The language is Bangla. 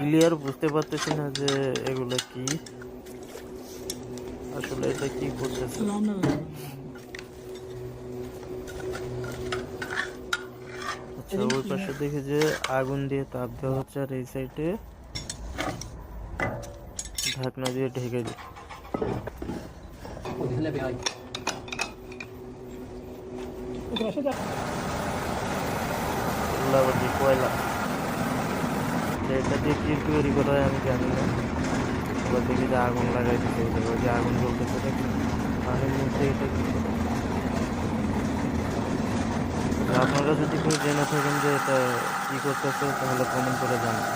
ক্লিয়ার বুঝতে পারতেছি না যে এগুলো কি, আসলে এটা কি করতেছে। আচ্ছা, ওই পাশে দেখি যে আগুন দিয়ে তাপ দেওয়া হচ্ছে, আর এই সাইডে ঢাকনা দিয়ে ঢেকে দিই। কয়লা, এটা দিয়ে কি তৈরি করা হয় আমি জানি না। এবার দেখি যে আগুন লাগাই দিতে, ওই যে আগুন জ্বলতেছে দেখি পানির মধ্যে। এটা কি, আপনারা যদি কেউ জেনে থাকেন যে এটা কি করতেছে তাহলে কমেন্ট করে জানান।